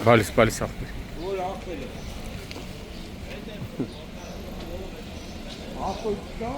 Բալիս ախպեր։ Որ ախպեր է։ Ախպեր կա։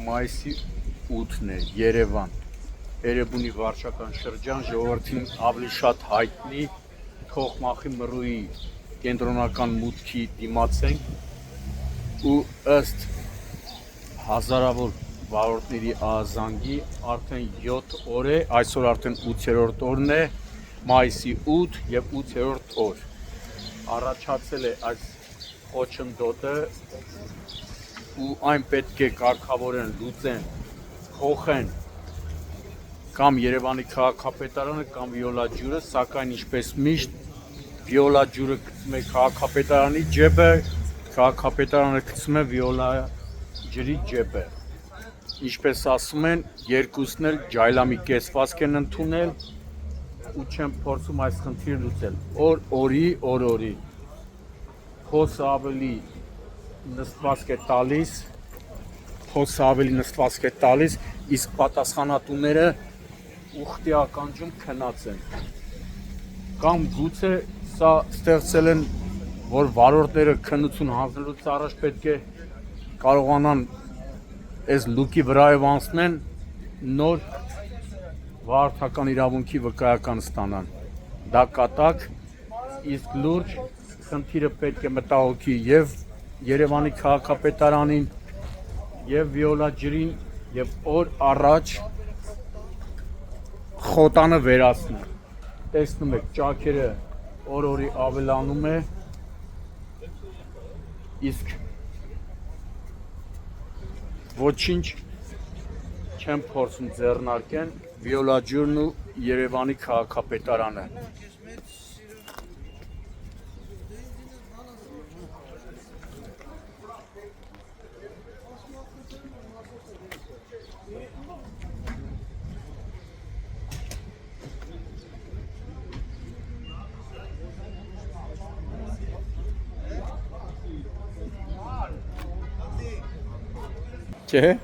Մայիսի 8-ն է, Երևան, Էրեբունի վարչական շրջան, ժողովրդին ավելի շատ հայտնի Թոխմախի Մռուի կենտրոնական մուտքի դիմաց ենք ու ըստ հազարավոր վարորդների ահազանգի արդեն 7 օր է, այսօր արդեն 8-րդ օրն է, մայիսի 8 և 8-րդ օր առաջացել է այս խոչընդոտը ու այն պետք է կարգավորեն, լուծեն, փոխեն կամ Երևանի քաղաքապետարանը կամ Վիոլա ջուրը, սակայն ինչպես միշտ Վիոլա ջուրը գցում է քաղաքապետարանի ջեբը, քաղաքապետարանը գցում է Վիոլա ջրի ջեբը։ Ինչպես ասում են, երկուսն էլ ջայլամի կեցվածք են ընդունել ու չեն փորձում այս խնդիրը լուծել։ Օրի փոսը ավելի նստվածք է տալիս, իսկ պատասխանատուները ուխտի ականջում քնած են։ Կամ գուցե սա ստեղծել են, որ վարորդները քննություն հանձնելուց առաջ պետք է կարողանան այս լուկի վրայով անցնեն, նոր վարորդական իրավունքի վկայական ստանան։ Դա կատակ, իսկ լուրջ խնդիրը պետք է մտահոգի և Երևանի քաղաքապետարանին և Վիոլա ջրին և օր առաջ խոտանը վերացնի։ Տեսնում եք, ճաքերը օր-օրի ավելանում է, իսկ ոչինչ չեն փորձում ձեռնարկեն Վիոլա ջուրն ու Երևանի քաղաքապետարանը։ Չէ՞։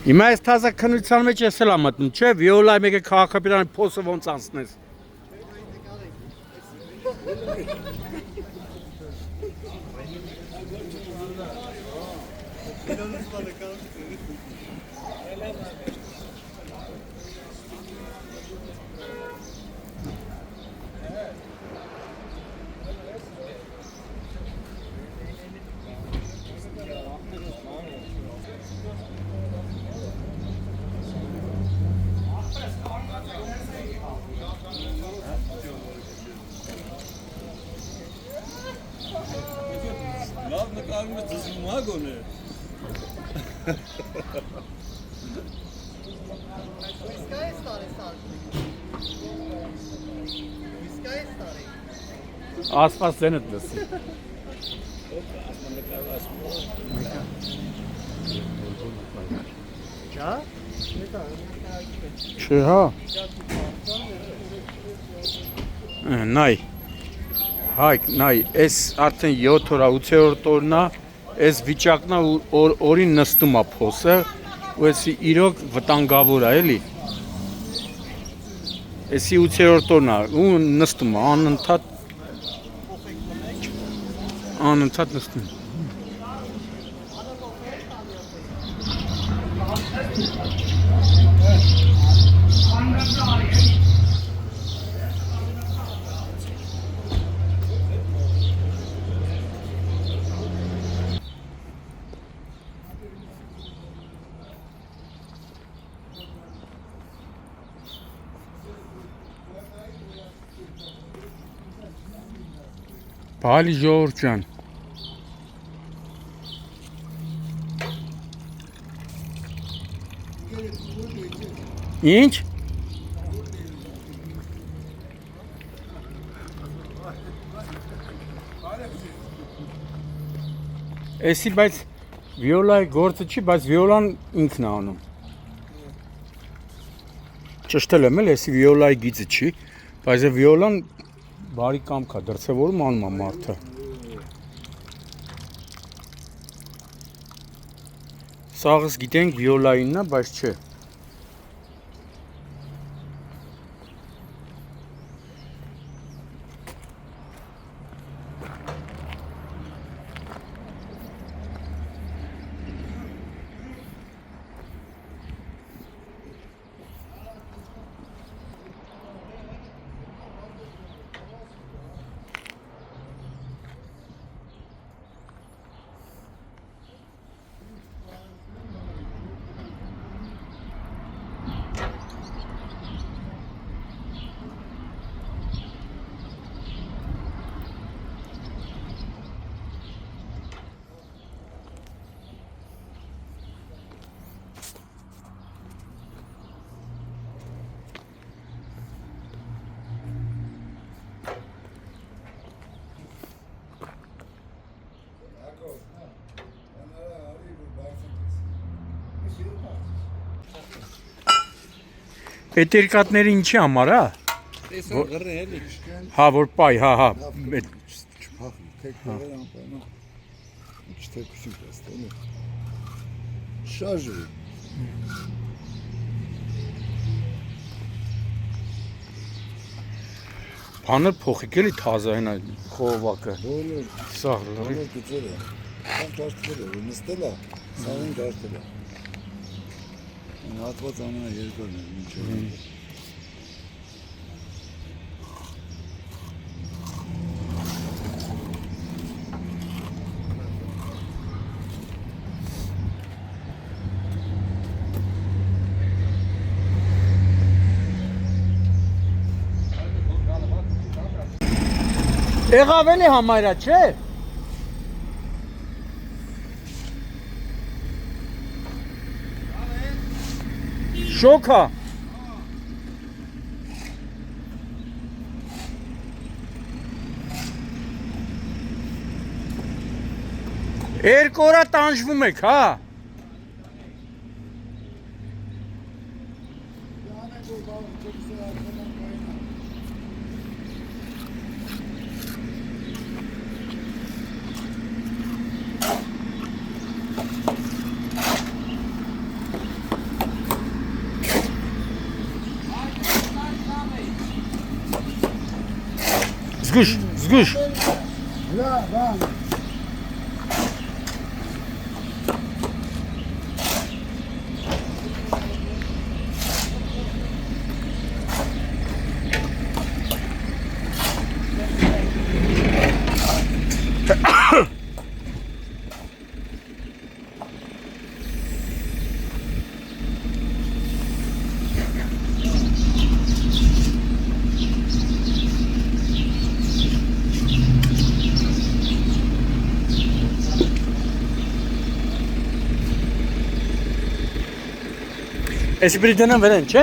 Հիմա այս թազա քննության մեջ ես էլ եմ մտնում, չէ, Վիոլայի մեկ է քաղաքապետարանի փոսը ոնց անցնես։ Karnımda tuzluğuma gönü. Aspas senetlisin. Չէ, նայ, հայք, նայ, ես արդեն 7 օր, 8-րդ օրն է, ես վիճակն օրին նստում է փոսը, ու եսի իրոք վտանգավոր է, էլի։ Եսի 8-րդ օրն է, ու նստում է, անընդհատ նստում։ Բալի ժողովուրդ ջան։ Ինչ։ Էսի բայց վիոլայի գործը չի, բայց վիոլան ինքն է անում։ Ճշտել եմ էլ, էսի վիոլայի գիծը չի, բայց վիոլան բարի կամք է, դրսևորում անում է մարդը։ Սաղս գիտենք վիոլայինն է, բայց չէ։ Այդ երկատները ինչի համար է։ Տեսա գրը էլի։ Հա, որ պայ, հա։ Չփախի, թեք բերան բանա։ Չթեկություն կստանա։ Շարժը։ Բանը փոխիկ էլի թազա հենա խողովակը։ Սա լրի։ Դուծերը։ Կամ ճաշտել է, նստել է, սաղին ճաշտել է։ Հատված ամենա երկրն է, մինչև։ Եղավ էլի համարյա, չէ։ Շոքա։ Երկու օր տանջվում եք, հա։ Զգուշ։ Լա։ Էսի պիտի դնեմ վերեն, չէ։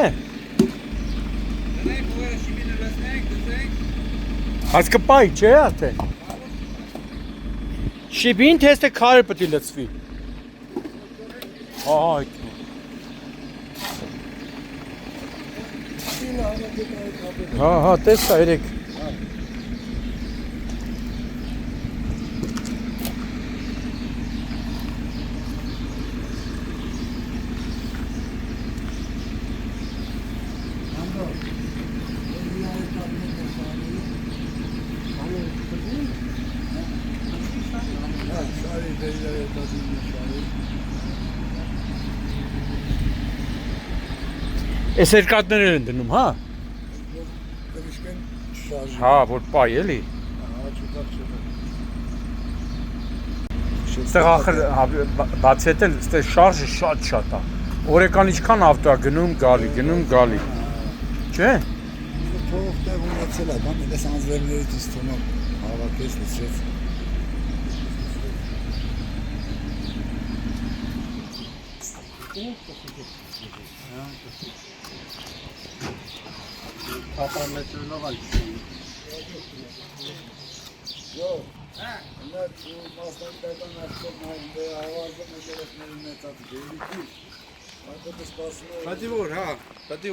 Այս կպայի, չէ արդեն։ Շիբին թեստը քարը պիտի լցվի։ Ահա այդ։ Հա, տեսա երեք։ Էս երկատներ են դնում, հա։ Հա, որ պայ էլի։ Ստեղ ախր բացի հետ էլ ստեղ շարժը շատ է։ Օրեկան ինչքան ավտո է գնում, գալի։ Չէ։ Թող տեղ ունեցել է, բան էս անձրևներից իս թվում հավաքեց լցրեց։ Փապամետրոնով այլ։ Յո, նա մասնակցական աշխատում է հավաքում է երեքների մեծած գերիքի։ Այդ սպասում է։ Պատի որ էլի։ Պատի